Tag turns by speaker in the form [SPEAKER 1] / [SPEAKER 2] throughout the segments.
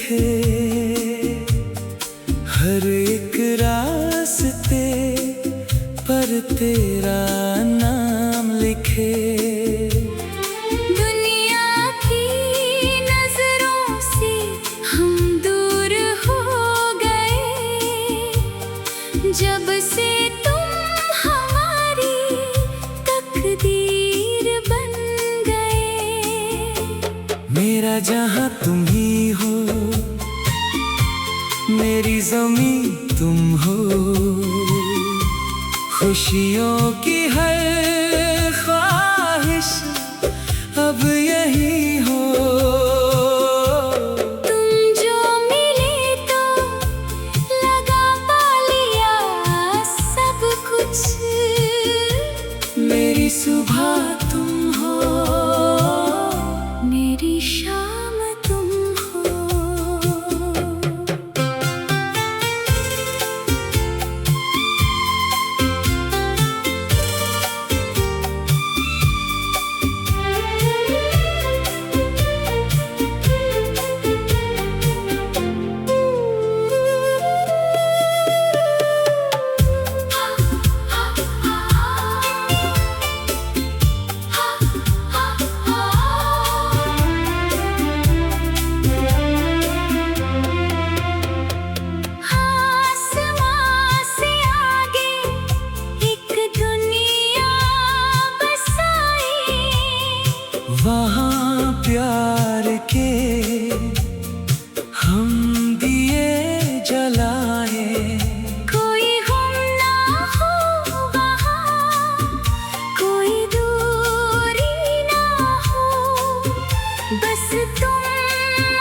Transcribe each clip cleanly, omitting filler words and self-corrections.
[SPEAKER 1] लिखे, हर एक रास्ते पर तेरा नाम लिखे।
[SPEAKER 2] दुनिया की नजरों से हम दूर हो गए, जब से तुम हमारी तकदीर बन गए।
[SPEAKER 1] मेरा जहां तुम ही हो, मेरी ज़मीं तुम हो, खुशियों की हर ख्वाहिश अब यही हो।
[SPEAKER 2] तुम जो मिले तो लगा पा लिया सब कुछ,
[SPEAKER 1] मेरी सुबह तुम हो,
[SPEAKER 2] मेरी शाम तुम हो। आसमां से आगे एक दुनिया बसाई,
[SPEAKER 1] वहाँ प्यार के हम दिए जलाए।
[SPEAKER 2] कोई गुम ना हो वहाँ, कोई दूरी ना हो, बस तुम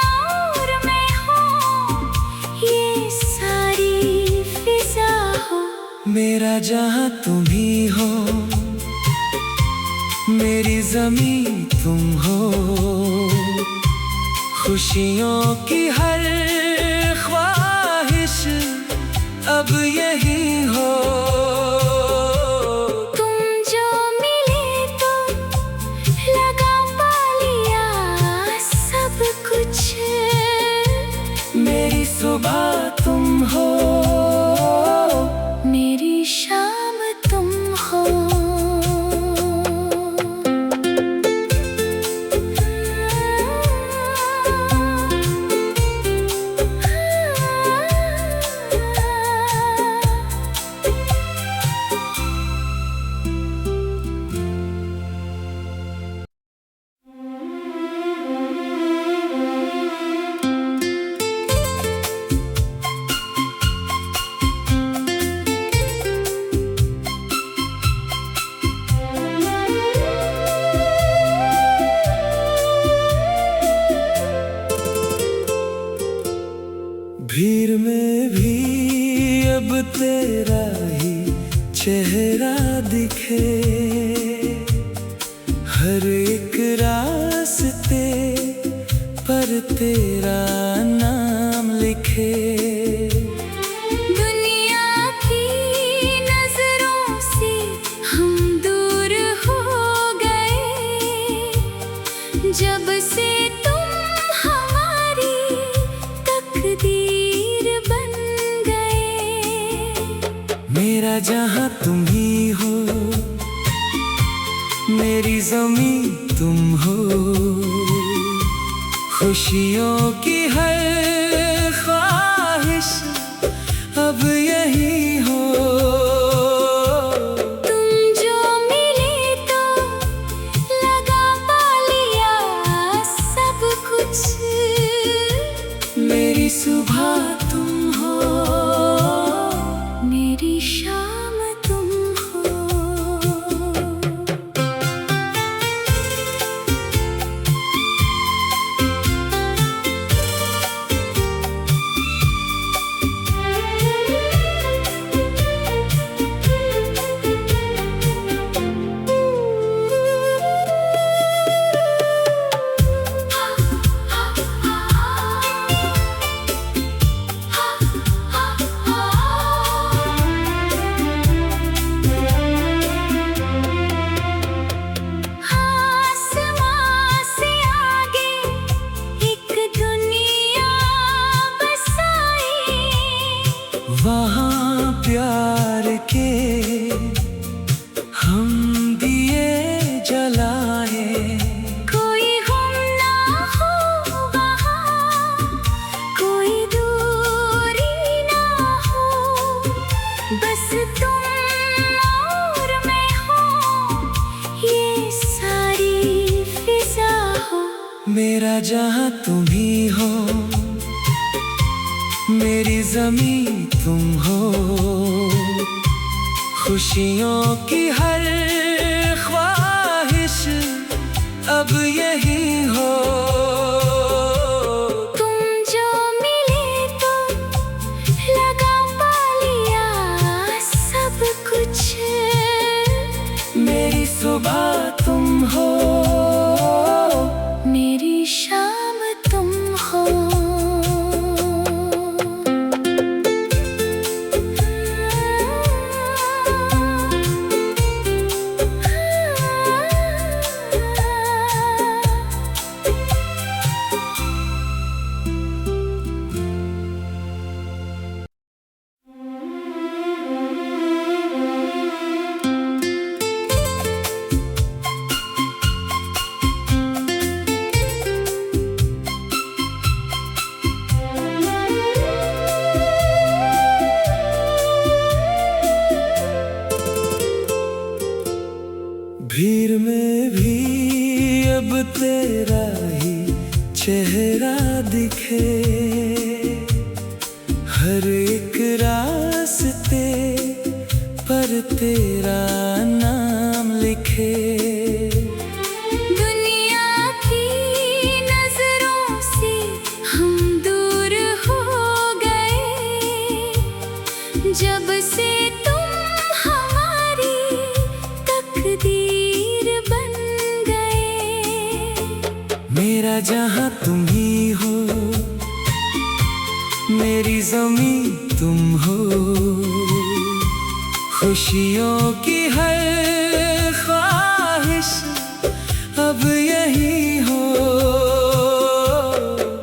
[SPEAKER 2] और मैं हो, ये सारी फिजा हो।
[SPEAKER 1] मेरा जहां तुम ही हो, मेरी ज़मीं तुम हो, खुशियों की हर ख्वाहिश अब यही हो।
[SPEAKER 2] तुम जो मिले तो लगा पा लिया सब कुछ,
[SPEAKER 1] मेरी सुबह तुम हो,
[SPEAKER 2] मेरी शाम तुम हो।
[SPEAKER 1] भीड़ में भी अब तेरा ही चेहरा दिखे, हर एक रास्ते पर तेरा नाम लिखे।
[SPEAKER 2] दुनिया की नजरों से हम दूर हो गए, जब से तुम हमारी तकदीर बन गए।
[SPEAKER 1] मेरा जहां तुम ही हो, मेरी ज़मीं तुम हो, खुशियों की हर ख्वाहिश अब यही हो।
[SPEAKER 2] तुम जो मिले तो लगा पा लिया सब कुछ,
[SPEAKER 1] मेरी सुबह तुम हो,
[SPEAKER 2] मेरी शाम तुम हो।
[SPEAKER 1] वहाँ प्यार के हम दिए जलाए।
[SPEAKER 2] कोई गुम ना हो वहाँ, कोई दूरी ना हो, बस तुम और मैं हो, ये सारी फिजा हो।
[SPEAKER 1] मेरा जहाँ तुम ही हो, मेरी ज़मीं तुम हो, खुशियों की हर ख्वाहिश अब यही हो।
[SPEAKER 2] तुम जो मिले तो लगा पा लिया सब कुछ,
[SPEAKER 1] मेरी सुबह तुम हो,
[SPEAKER 2] मेरी शाम तुम हो।
[SPEAKER 1] भीड़ में भी अब तेरा ही चेहरा दिखे, हर एक रास्ते पर तेरा नाम लिखे।
[SPEAKER 2] दुनिया की नजरों से हम दूर हो गए, जब से तुम हमारी तकदीर बन गए।
[SPEAKER 1] मेरा जहाँ तुम ही हो, मेरी ज़मीं तुम हो, खुशियों की हर ख्वाहिश अब यही हो।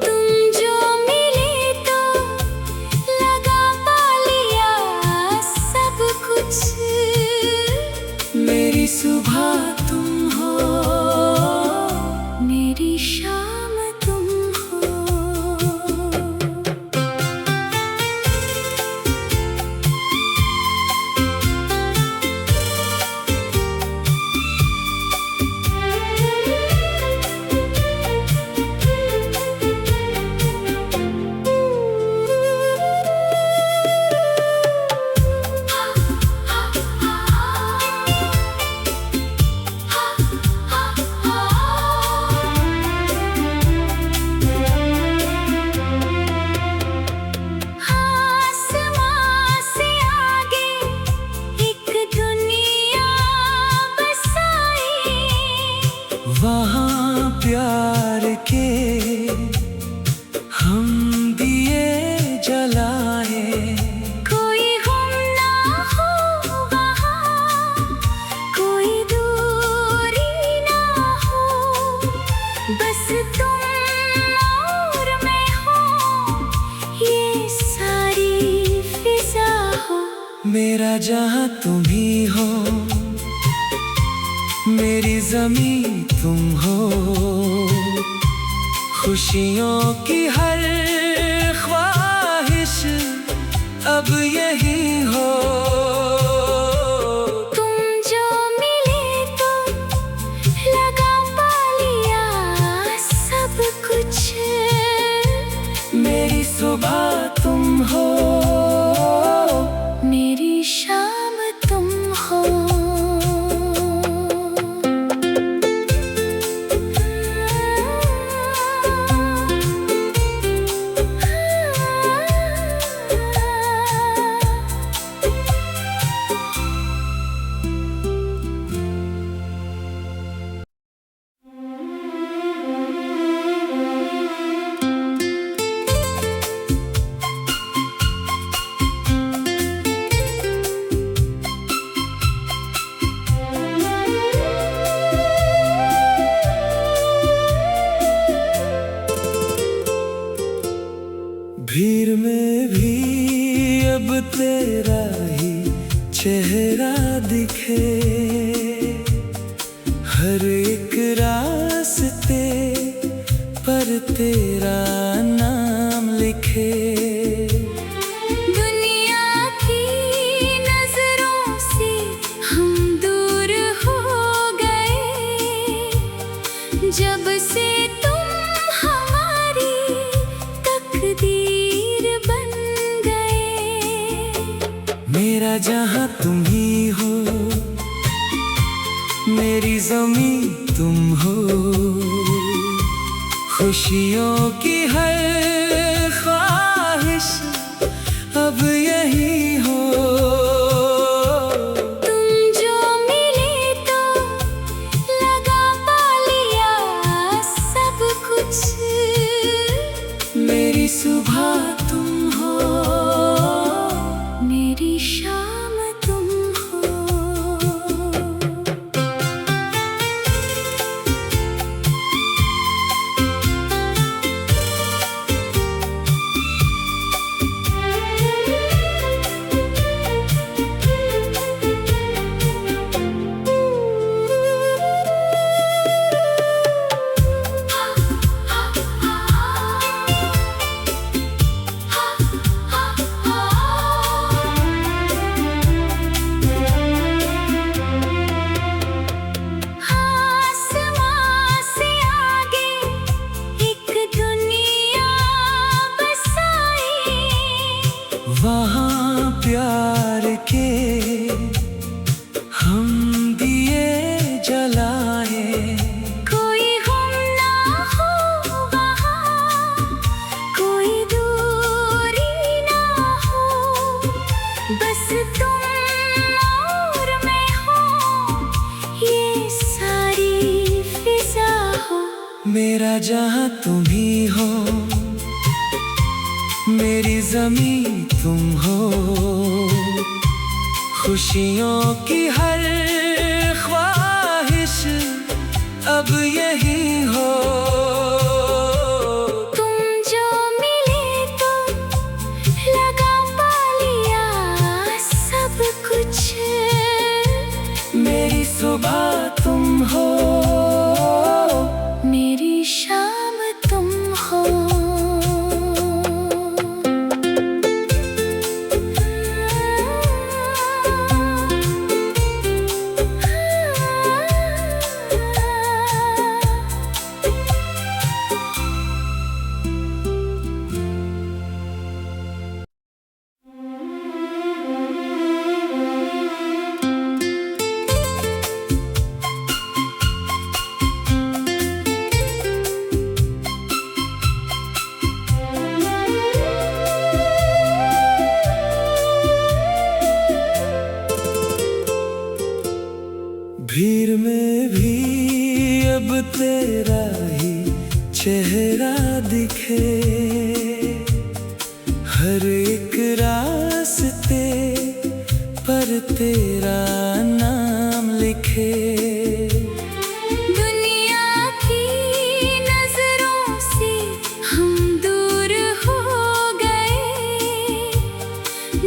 [SPEAKER 2] तुम जो मिले तो लगा पा लिया सब कुछ,
[SPEAKER 1] मेरी सुबह तुम हो,
[SPEAKER 2] मेरी शाम तुम हो। आसमां से आगे एक दुनिया बसाई,
[SPEAKER 1] वहाँ प्यार के हम दिए जलाए।
[SPEAKER 2] कोई गुम ना हो वहाँ, कोई दूरी ना हो, बस तुम और मैं हो, ये सारी फिजा हो।
[SPEAKER 1] मेरा जहाँ तुम ही हो, मेरी ज़मीं तुम हो, खुशियों की हर ख्वाहिश अब यही हो।
[SPEAKER 2] तुम जो मिले तो लगा पा लिया सब कुछ,
[SPEAKER 1] मेरी सुबह तुम हो,
[SPEAKER 2] मेरी शाम तुम हो।
[SPEAKER 1] तेरा ही चेहरा दिखे, हर एक रास्ते पर तेरा नाम लिखे।
[SPEAKER 2] दुनिया की नजरों से हम दूर हो गए, जब से तुम हमारी तकदीर बन गए।
[SPEAKER 1] मेरा जहां तुम ही हो, मेरी ज़मीं तुम हो, खुशियों की हर ख्वाहिश अब यही हो।
[SPEAKER 2] तुम जो मिले तो लगा पा लिया सब कुछ,
[SPEAKER 1] मेरी सुबह तुम हो,
[SPEAKER 2] मेरी शाम तुम हो। आसमां से आगे एक दुनिया बसाई,
[SPEAKER 1] वहाँ प्यार के हम दिए जलाए।
[SPEAKER 2] कोई हम ना हो वहाँ, कोई दूरी ना हो, बस तुम और मैं हो, ये सारी फिजा हो।
[SPEAKER 1] मेरा जहां तुम ही हो, मेरी ज़मीं तुम हो, खुशियों की हर ख्वाहिश अब यही हो।
[SPEAKER 2] तुम जो मिले तो लगा पा लिया सब कुछ,
[SPEAKER 1] मेरी सुबह तुम हो,
[SPEAKER 2] मेरी शाम तुम हो।
[SPEAKER 1] भीड़ में भी अब तेरा ही चेहरा दिखे, हर एक रास्ते पर तेरा नाम लिखे।
[SPEAKER 2] दुनिया की नजरों से हम दूर हो गए,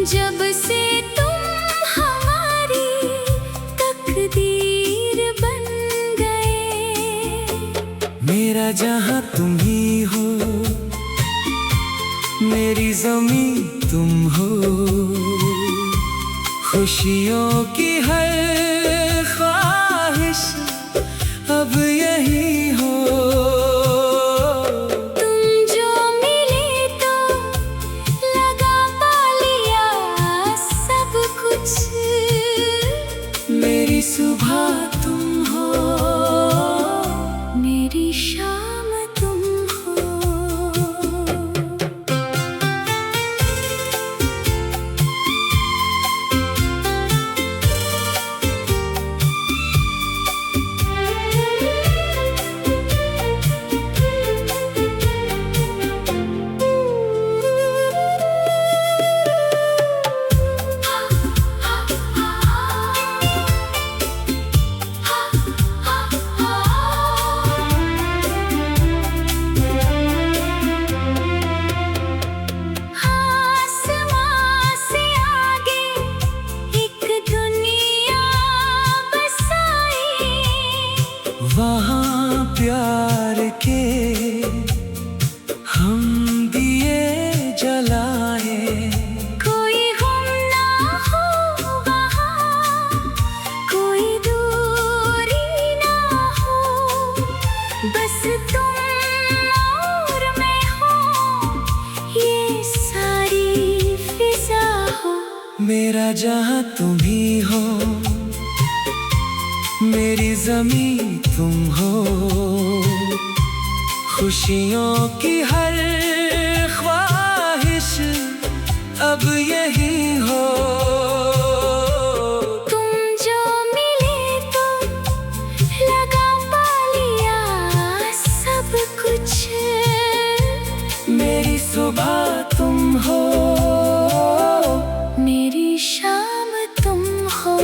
[SPEAKER 2] जब से तुम हमारी तकदीर बन गए।
[SPEAKER 1] मेरा जहां तुम ही हो, मेरी ज़मीं तुम हो, खुशियों की हर ख्वाहिश अब यही हो।
[SPEAKER 2] तुम जो मिले तो लगा पा लिया सब कुछ,
[SPEAKER 1] मेरी सुबह तुम हो,
[SPEAKER 2] मेरी शाम तुम हो।
[SPEAKER 1] मेरा जहां तुम ही हो, मेरी ज़मीं तुम हो, खुशियों की हर ख्वाहिश अब यही हो।
[SPEAKER 2] तुम जो मिले तो लगा पा लिया सब कुछ।
[SPEAKER 1] मेरी सुबह तुम हो,
[SPEAKER 2] मेरी शाम तुम हो।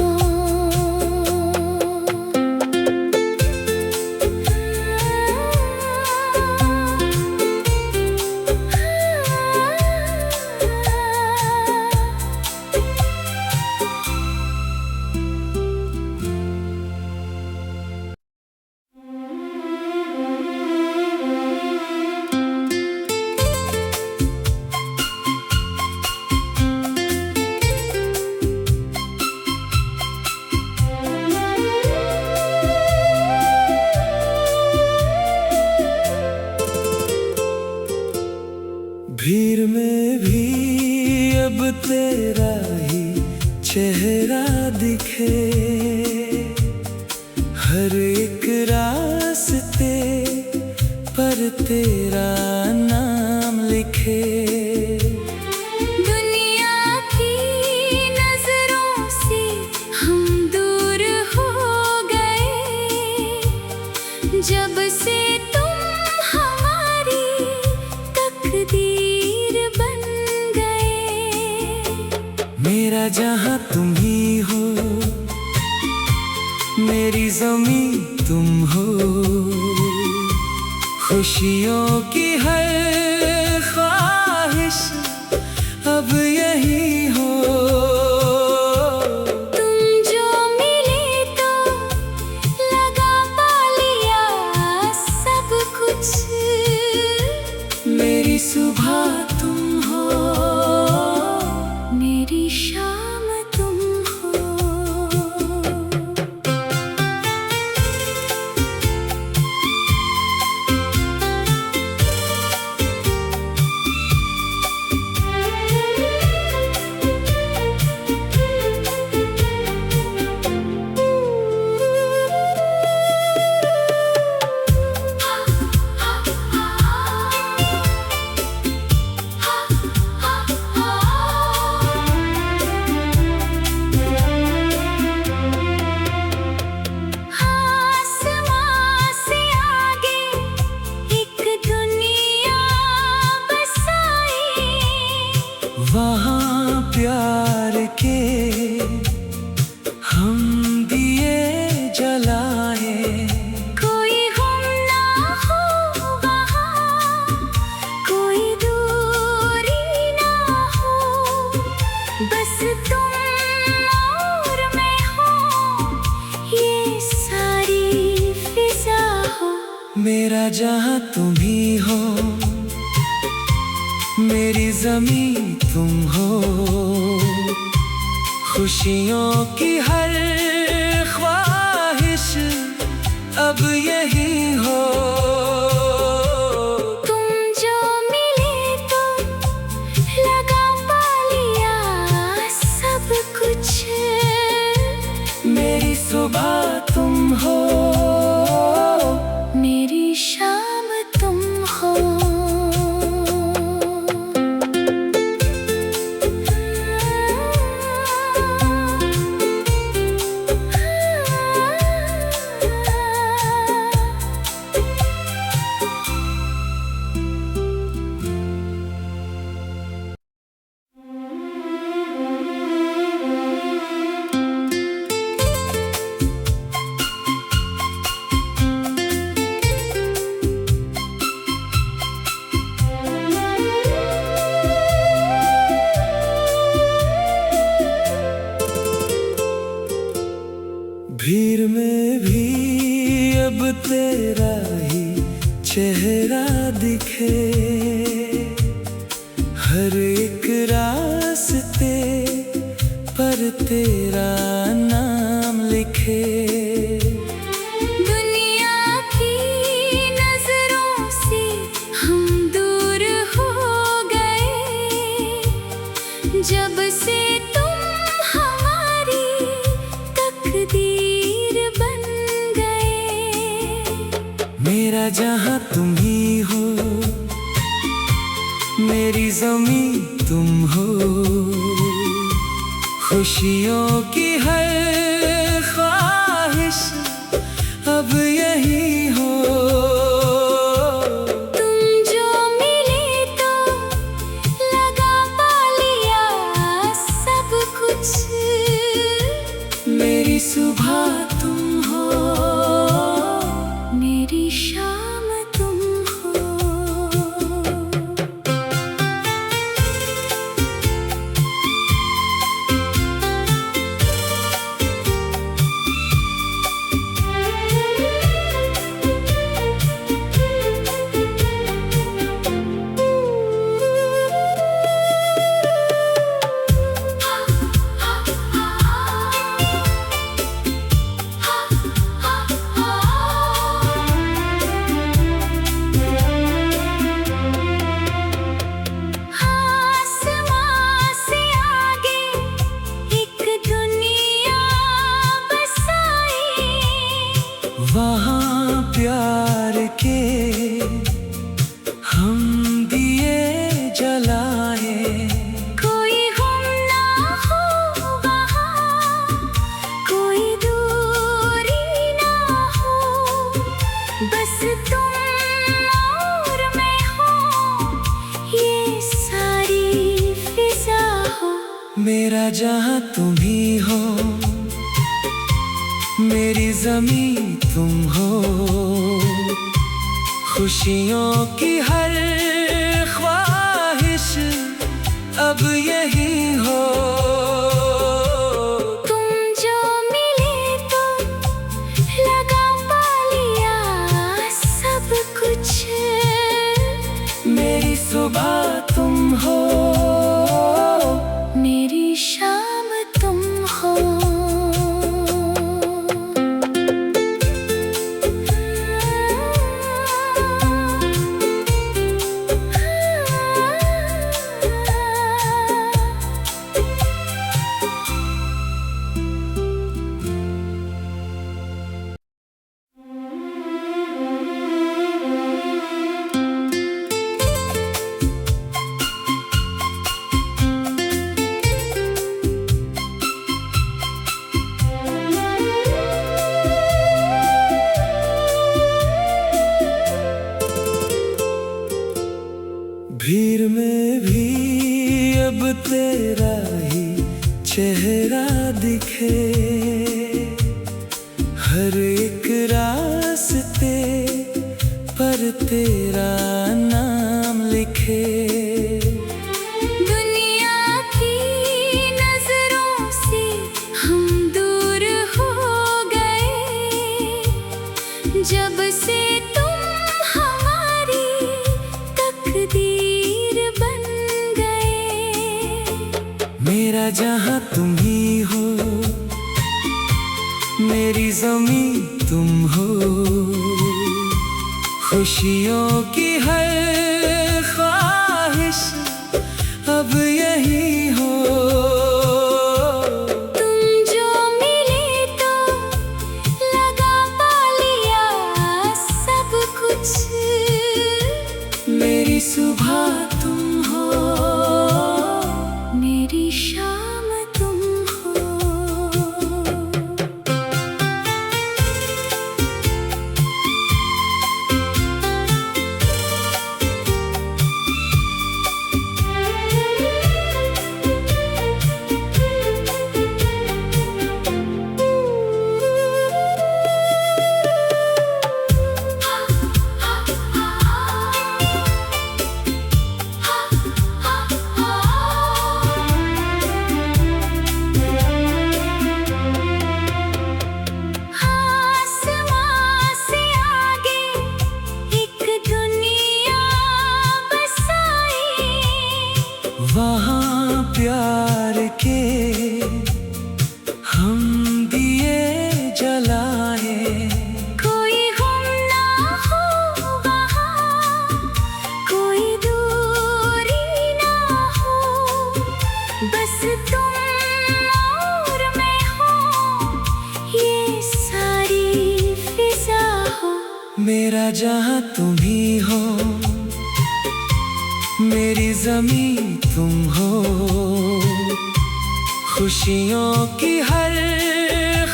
[SPEAKER 1] भीड़ में भी अब तेरा ही चेहरा दिखे, हर एक रास्ते पर तेरा नाम लिखे।
[SPEAKER 2] दुनिया की नजरों से हम दूर हो गए, जब से तुम हमारी तकदीर बन गए।
[SPEAKER 1] मेरा जहां तुम ही हो, मेरी ज़मीं तुम हो, खुशियों की हर ख्वाहिश अब यही हो।
[SPEAKER 2] तुम जो मिले तो लगा पा लिया सब कुछ।
[SPEAKER 1] मेरी सुबह तुम हो,
[SPEAKER 2] मेरी शाम तुम हो। आसमां से आगे एक दुनिया बसाई,
[SPEAKER 1] वहाँ प्यार के हम दिए जलाए।
[SPEAKER 2] कोई हम ना हो वहाँ, कोई दूरी ना हो, बस तुम और मैं हो, ये सारी फिजा हो।
[SPEAKER 1] मेरा जहां तुम ही हो, मेरी ज़मीं तुम हो, खुशियों की हर ख्वाहिश अब यही हो।
[SPEAKER 2] तुम जो मिले तो लगा पा लिया सब कुछ।
[SPEAKER 1] मेरी सुबह तुम हो,
[SPEAKER 2] मेरी शाम तुम हो।
[SPEAKER 1] भीड़ में भी अब तेरा ही चेहरा दिखे, हर एक रास्ते पर तेरा नाम लिखे।
[SPEAKER 2] दुनिया की नजरों से हम दूर हो गए, जब से तुम
[SPEAKER 1] मेरा जहां तुम ही हो, मेरी ज़मीं तुम हो, खुशियों की हर ख्वाहिश अब यही हो।
[SPEAKER 2] तुम जो मिले तो लगा पा लिया सब कुछ।
[SPEAKER 1] मेरी सुबह तुम हो,
[SPEAKER 2] मेरी शाम तुम हो। आसमां से आगे एक दुनिया बसाई,
[SPEAKER 1] वहाँ प्यार के हम दिए जलाए।
[SPEAKER 2] कोई हम ना हो वहाँ, कोई दूरी ना हो, बस तुम और मैं हो, ये सारी फिजा हो।
[SPEAKER 1] मेरा जहां तुम ही हो, मेरी ज़मीं तुम हो, खुशियों की हर ख्वाहिश अब यही हो।
[SPEAKER 2] तुम जो मिले तो लगा पा लिया सब कुछ।
[SPEAKER 1] मेरी सुबह तुम हो,
[SPEAKER 2] मेरी शाम तुम हो।
[SPEAKER 1] भीड़ में भी अब तेरा ही चेहरा दिखे, हर एक रास्ते पर तेरा नाम लिखे।
[SPEAKER 2] दुनिया की नजरों से हम दूर हो गए, जब से तुम हमारी तकदीर बन गए।
[SPEAKER 1] मेरा जहां तुम ही हो, मेरी ज़मीं तुम हो, खुशियों की हर ख्वाहिश अब यही हो।
[SPEAKER 2] तुम जो मिले तो लगा पा लिया सब कुछ।
[SPEAKER 1] मेरी सुबह तुम हो,
[SPEAKER 2] मेरी शाम तुम हो।
[SPEAKER 1] मेरा जहां तुम ही हो, मेरी ज़मीं तुम हो, खुशियों की हर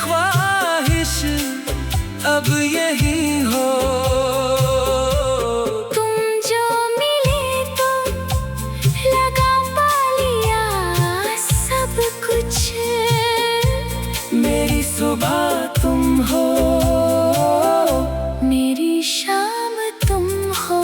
[SPEAKER 1] ख्वाहिश अब यही हो।
[SPEAKER 2] तुम जो मिले तो लगा पा लिया सब कुछ।
[SPEAKER 1] मेरी सुबह तुम हो,
[SPEAKER 2] मेरी शाम तुम हो।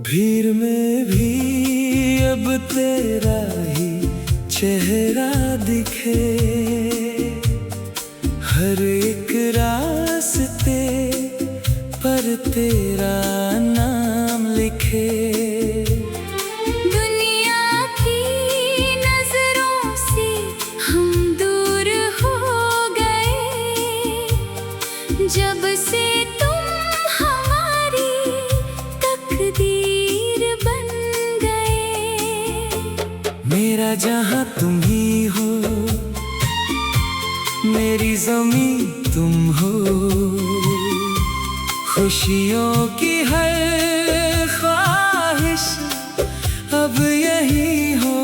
[SPEAKER 1] भीड़ में भी अब तेरा ही चेहरा दिखे, हर एक रास्ते पर तेरा नाम लिखे।
[SPEAKER 2] दुनिया की नजरों से हम दूर हो गए, जब से तुम हमारी तकदीर बन गए।
[SPEAKER 1] मेरा जहां तुम ही हो, मेरी ज़मीं तुम हो, खुशियों की हर ख्वाहिश अब यही हो।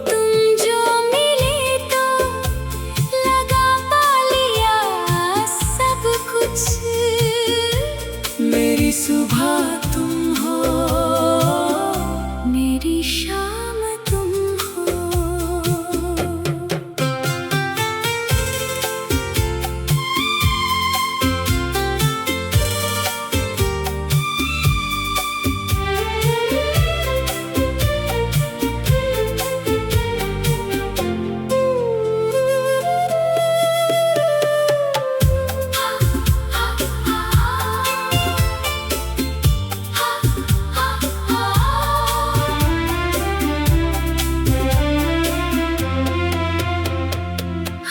[SPEAKER 2] तुम जो मिले तो लगा पा लिया सब कुछ।
[SPEAKER 1] मेरी सुबह तुम हो,
[SPEAKER 2] मेरी शाम तुम हो।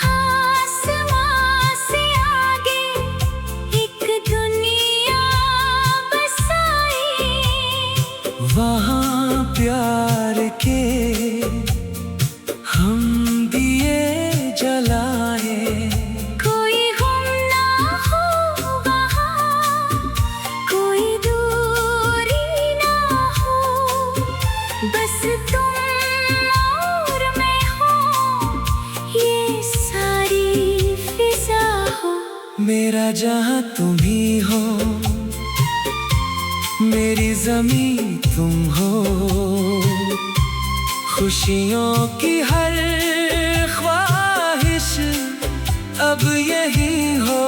[SPEAKER 2] आसमां से आगे एक दुनिया बसाई,
[SPEAKER 1] वहाँ प्यार के हम दिए जलाए।
[SPEAKER 2] कोई गुम ना हो वहाँ, कोई दूरी ना हो, बस तुम और मैं हो, ये सारी फिजा हो।
[SPEAKER 1] मेरा जहां तुम ही हो, मेरी ज़मीं तुम हो, खुशियों की हर ख्वाहिश अब यही हो।